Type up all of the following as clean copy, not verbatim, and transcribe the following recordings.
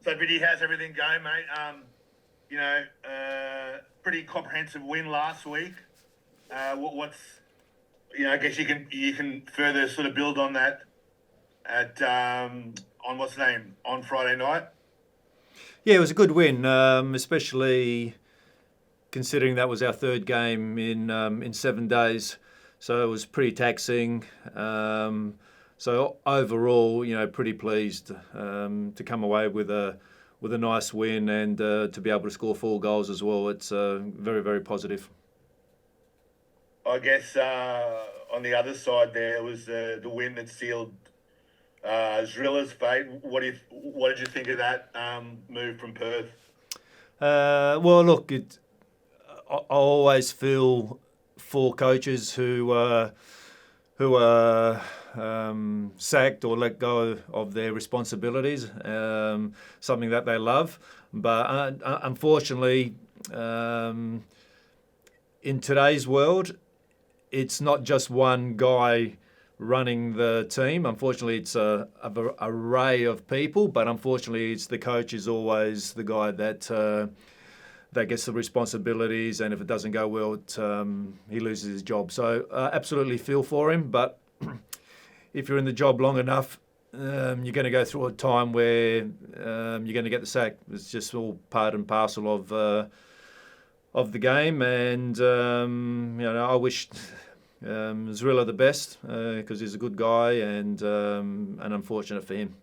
So, Biddy, how's everything going, mate? Pretty comprehensive win last week. What's I guess you can further sort of build on that at on what's the name on Friday night. Yeah, it was a good win, especially considering that was our third game in 7 days. So it was pretty taxing. So overall, pretty pleased to come away with a nice win and to be able to score 4 goals as well. It's very, very positive. I guess on the other side there was the win that sealed Zrilla's fate. What did you think of that move from Perth? Well, look, I always feel for coaches who are sacked or let go of their responsibilities, something that they love. But unfortunately, in today's world, it's not just one guy running the team. Unfortunately, it's a array of people, but unfortunately, it's the coach is always the guy that gets the responsibilities, and if it doesn't go well, he loses his job. So absolutely feel for him, but if you're in the job long enough, you're going to go through a time where you're going to get the sack. It's just all part and parcel of the game, and I wish Zrilla the best because he's a good guy, and unfortunate for him.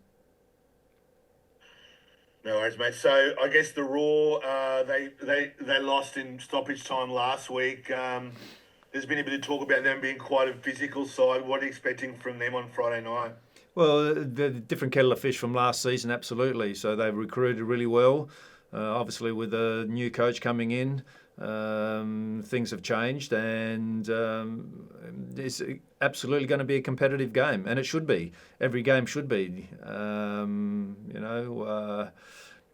No worries, mate. So I guess the Raw, they lost in stoppage time last week. There's been a bit of talk about them being quite a physical side. What are you expecting from them on Friday night? Well, the different kettle of fish from last season, absolutely. So they've recruited really well. Obviously, with a new coach coming in, things have changed, and it's absolutely going to be a competitive game, and it should be. Every game should be.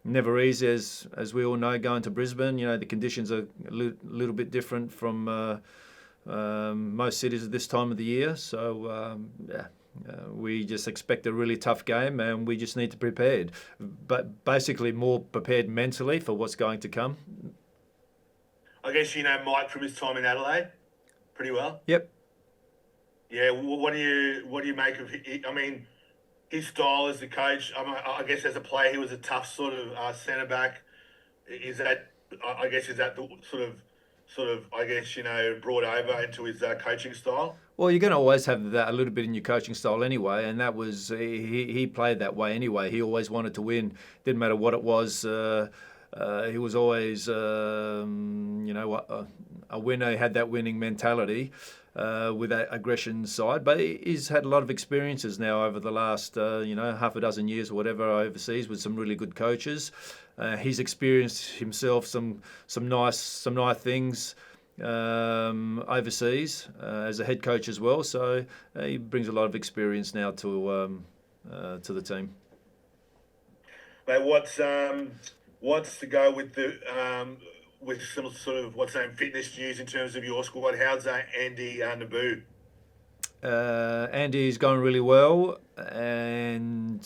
Never easy, as we all know, going to Brisbane. The conditions are a little bit different from most cities at this time of the year. So, we just expect a really tough game, and we just need to be prepared. But basically, more prepared mentally for what's going to come. I guess you know Mike from his time in Adelaide pretty well. Yep. Yeah. What do you make of? I mean, his style as a coach. I guess as a player, he was a tough sort of centre back. Is that? I guess is that the sort of I guess brought over into his coaching style. Well, you're going to always have that a little bit in your coaching style anyway, and that was he played that way anyway. He always wanted to win. Didn't matter what it was. He was always, a winner. He had that winning mentality with that aggression side. But he's had a lot of experiences now over the last, half a dozen years or whatever overseas with some really good coaches. He's experienced himself some nice things overseas as a head coach as well. So he brings a lot of experience now to the team. Mate, what's to go with the with some sort of fitness news in terms of your squad? How's Andy Naboo? Andy's going really well, and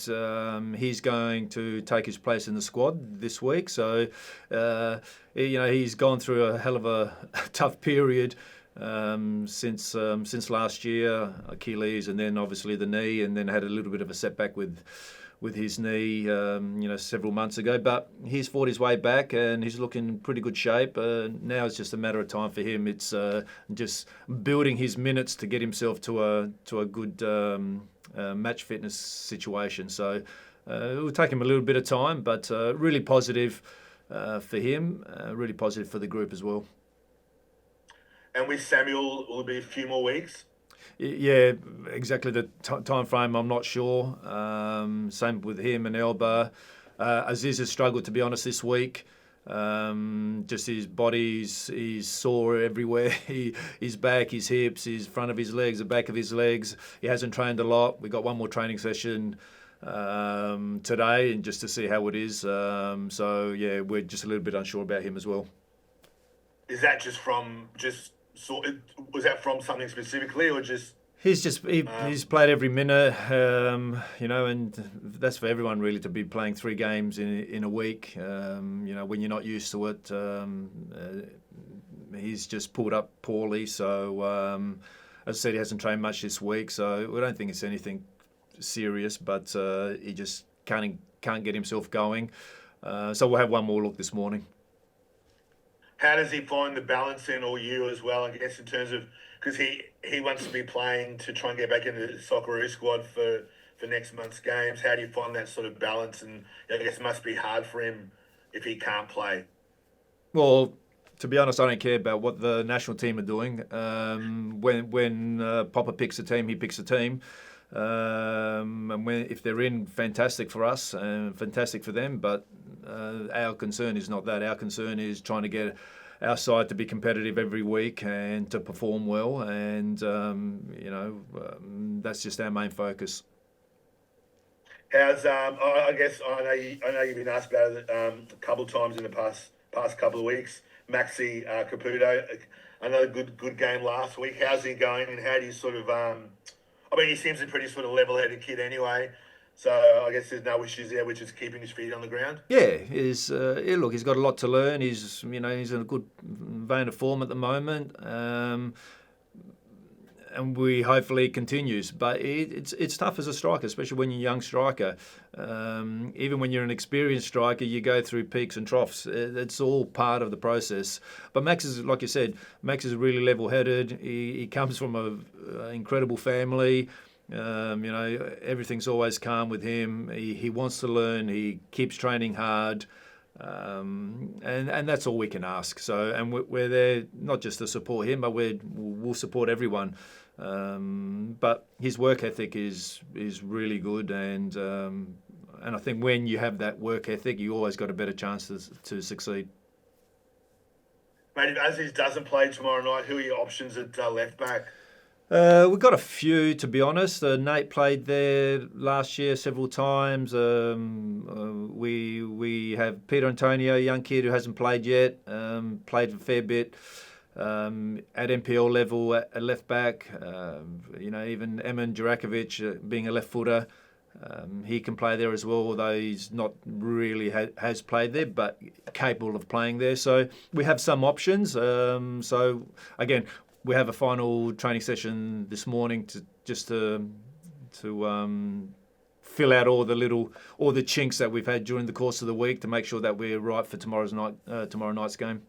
he's going to take his place in the squad this week. So, he's gone through a hell of a tough period since last year, Achilles, and then obviously the knee, and then had a little bit of a setback with his knee, several months ago. But he's fought his way back, and he's looking in pretty good shape. Now it's just a matter of time for him. It's just building his minutes to get himself to a good match fitness situation. So it will take him a little bit of time, but really positive for him, really positive for the group as well. And with Samuel, will it be a few more weeks? Yeah, exactly the time frame, I'm not sure. Same with him and Elba. Aziz has struggled, to be honest, this week. Just his body's sore everywhere. His back, his hips, his front of his legs, the back of his legs. He hasn't trained a lot. We got one more training session today, and just to see how it is. So yeah, we're just a little bit unsure about him as well. Is that was that from something specifically, or just He's played every minute, and that's for everyone really to be playing 3 games in a week. When you're not used to it, he's just pulled up poorly. So as I said, he hasn't trained much this week, so we don't think it's anything serious. But he just can't get himself going. So we'll have one more look this morning. How does he find the balance in, or you as well, I guess, in terms of, because he wants to be playing to try and get back into the Socceroo squad for next month's games. How do you find that sort of balance? And I guess it must be hard for him if he can't play. Well, to be honest, I don't care about what the national team are doing. When Popper picks a team, he picks a team. And if they're in, fantastic for us and fantastic for them. But our concern is not that. Our concern is trying to get our side to be competitive every week and to perform well. And that's just our main focus. How's I guess I know you've been asked about it a couple of times in the past couple of weeks. Maxi Caputo, another good game last week. How's he going, and how do you sort of? He seems a pretty sort of level-headed kid anyway. So I guess there's no issues there, which is keeping his feet on the ground. Yeah, he's got a lot to learn. He's in a good vein of form at the moment, and we hopefully continues. But it's tough as a striker, especially when you're a young striker. Even when you're an experienced striker, you go through peaks and troughs. It's all part of the process. But Max is, like you said, really level-headed. He comes from an incredible family. Everything's always calm with him. He wants to learn. He keeps training hard. And that's all we can ask. So, and we're there not just to support him, but we'll support everyone. But his work ethic is really good, and I think when you have that work ethic, you always got a better chance to succeed. Mate, if Aziz doesn't play tomorrow night, who are your options at left back? We've got a few, to be honest. Nate played there last year several times. We have Peter Antonio, a young kid who hasn't played yet, played a fair bit at NPL level at left back. Even Emin Jurakovic being a left footer, he can play there as well, although he's not really has played there, but capable of playing there. So we have some options. So again, we have a final training session this morning to fill out all the chinks that we've had during the course of the week to make sure that we're right for tomorrow night's game.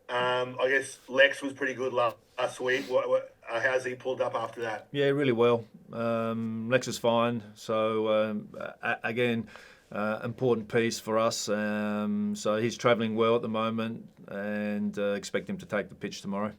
I guess Lex was pretty good last week. How's he pulled up after that? Yeah, really well. Lex is fine. So again, important piece for us. So he's travelling well at the moment, and expect him to take the pitch tomorrow.